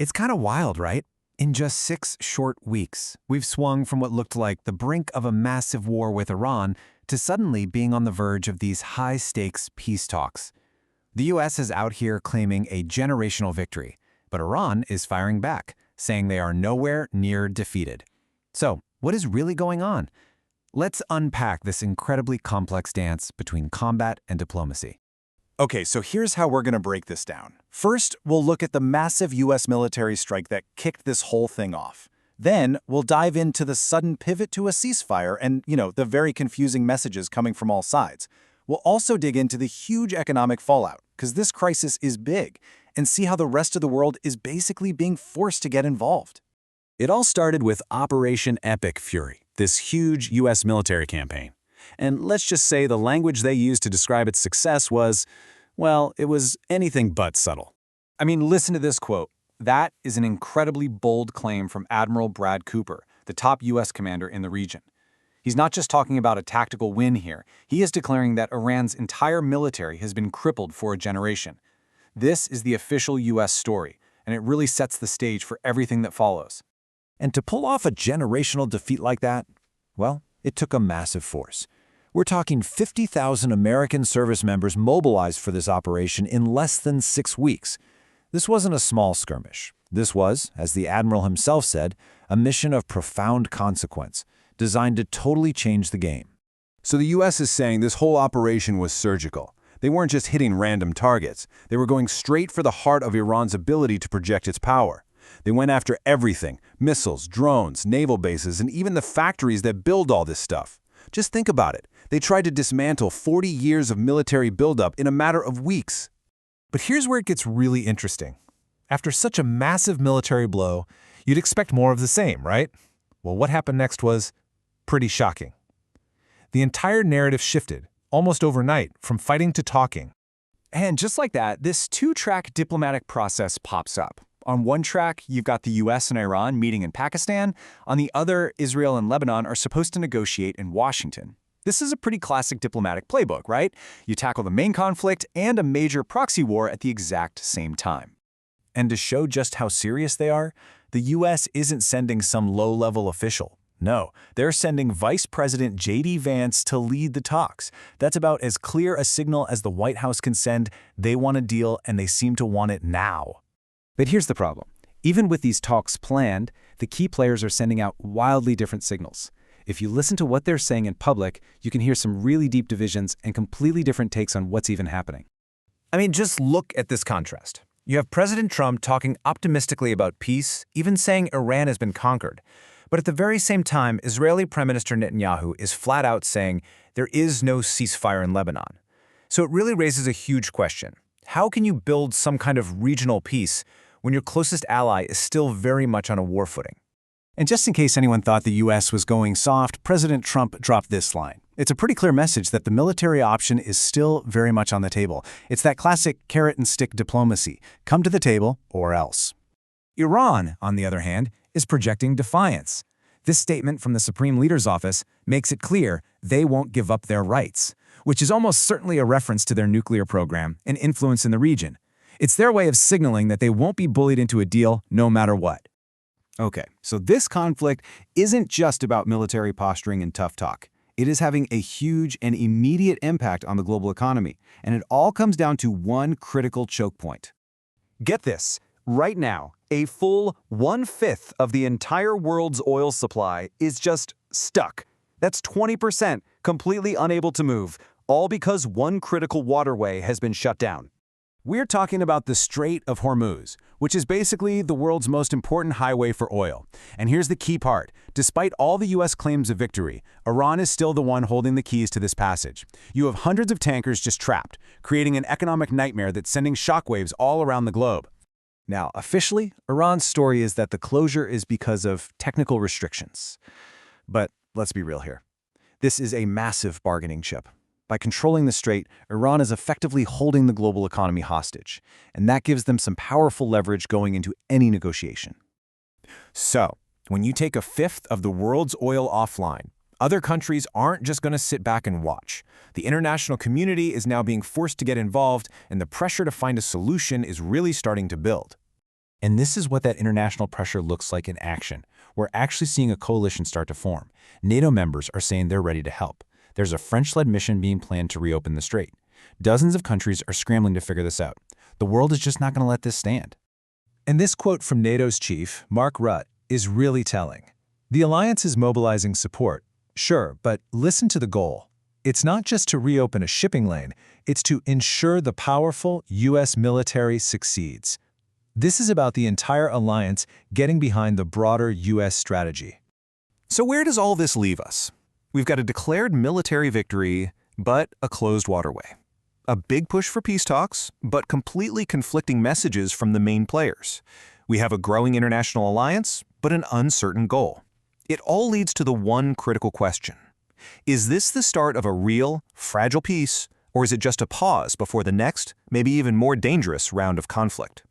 It's kind of wild, right? In just 6 short weeks, we've swung from what looked like the brink of a massive war with Iran to suddenly being on the verge of these high-stakes peace talks. The U.S. is out here claiming a generational victory, but Iran is firing back, saying they are nowhere near defeated. So, what is really going on? Let's unpack this incredibly complex dance between combat and diplomacy. Okay, so here's how we're going to break this down. First, we'll look at the massive U.S. military strike that kicked this whole thing off. Then, we'll dive into the sudden pivot to a ceasefire and, the very confusing messages coming from all sides. We'll also dig into the huge economic fallout, because this crisis is big, and see how the rest of the world is basically being forced to get involved. It all started with Operation Epic Fury, this huge U.S. military campaign. And let's just say the language they used to describe its success was, well, it was anything but subtle. I mean, listen to this quote. That is an incredibly bold claim from Admiral Brad Cooper, the top U.S. commander in the region. He's not just talking about a tactical win here. He is declaring that Iran's entire military has been crippled for a generation. This is the official U.S. story, and it really sets the stage for everything that follows. And to pull off a generational defeat like that, well, it took a massive force. We're talking 50,000 American service members mobilized for this operation in less than 6 weeks. This wasn't a small skirmish. This was, as the Admiral himself said, a mission of profound consequence, designed to totally change the game. So the U.S. is saying this whole operation was surgical. They weren't just hitting random targets. They were going straight for the heart of Iran's ability to project its power. They went after everything: missiles, drones, naval bases, and even the factories that build all this stuff. Just think about it. They tried to dismantle 40 years of military buildup in a matter of weeks. But here's where it gets really interesting. After such a massive military blow, you'd expect more of the same, right? Well, what happened next was pretty shocking. The entire narrative shifted, almost overnight, from fighting to talking. And just like that, this 2-track diplomatic process pops up. On one track, you've got the US and Iran meeting in Pakistan. On the other, Israel and Lebanon are supposed to negotiate in Washington. This is a pretty classic diplomatic playbook, right? You tackle the main conflict and a major proxy war at the exact same time. And to show just how serious they are, the U.S. isn't sending some low-level official. No, they're sending Vice President JD Vance to lead the talks. That's about as clear a signal as the White House can send. They want a deal, and they seem to want it now. But here's the problem. Even with these talks planned, the key players are sending out wildly different signals. If you listen to what they're saying in public, you can hear some really deep divisions and completely different takes on what's even happening. I mean, just look at this contrast. You have President Trump talking optimistically about peace, even saying Iran has been conquered. But at the very same time, Israeli Prime Minister Netanyahu is flat out saying there is no ceasefire in Lebanon. So it really raises a huge question. How can you build some kind of regional peace when your closest ally is still very much on a war footing? And just in case anyone thought the U.S. was going soft, President Trump dropped this line. It's a pretty clear message that the military option is still very much on the table. It's that classic carrot-and-stick diplomacy. Come to the table or else. Iran, on the other hand, is projecting defiance. This statement from the Supreme Leader's office makes it clear they won't give up their rights, which is almost certainly a reference to their nuclear program and influence in the region. It's their way of signaling that they won't be bullied into a deal no matter what. Okay, so this conflict isn't just about military posturing and tough talk. It is having a huge and immediate impact on the global economy, and it all comes down to one critical choke point. Get this. Right now, a full 1/5 of the entire world's oil supply is just stuck. That's 20% completely unable to move, all because one critical waterway has been shut down. We're talking about the Strait of Hormuz, which is basically the world's most important highway for oil. And here's the key part. Despite all the U.S. claims of victory, Iran is still the one holding the keys to this passage. You have hundreds of tankers just trapped, creating an economic nightmare that's sending shockwaves all around the globe. Now, officially, Iran's story is that the closure is because of technical restrictions. But let's be real here. This is a massive bargaining chip. By controlling the strait, Iran is effectively holding the global economy hostage, and that gives them some powerful leverage going into any negotiation. So, when you take 1/5 of the world's oil offline, other countries aren't just going to sit back and watch. The international community is now being forced to get involved, and the pressure to find a solution is really starting to build. And this is what that international pressure looks like in action. We're actually seeing a coalition start to form. NATO members are saying they're ready to help. There's a French-led mission being planned to reopen the strait. Dozens of countries are scrambling to figure this out. The world is just not going to let this stand. And this quote from NATO's chief, Mark Rutte, is really telling. The alliance is mobilizing support, sure, but listen to the goal. It's not just to reopen a shipping lane, it's to ensure the powerful U.S. military succeeds. This is about the entire alliance getting behind the broader U.S. strategy. So where does all this leave us? We've got a declared military victory, but a closed waterway. A big push for peace talks, but completely conflicting messages from the main players. We have a growing international alliance, but an uncertain goal. It all leads to the one critical question. Is this the start of a real, fragile peace, or is it just a pause before the next, maybe even more dangerous round of conflict?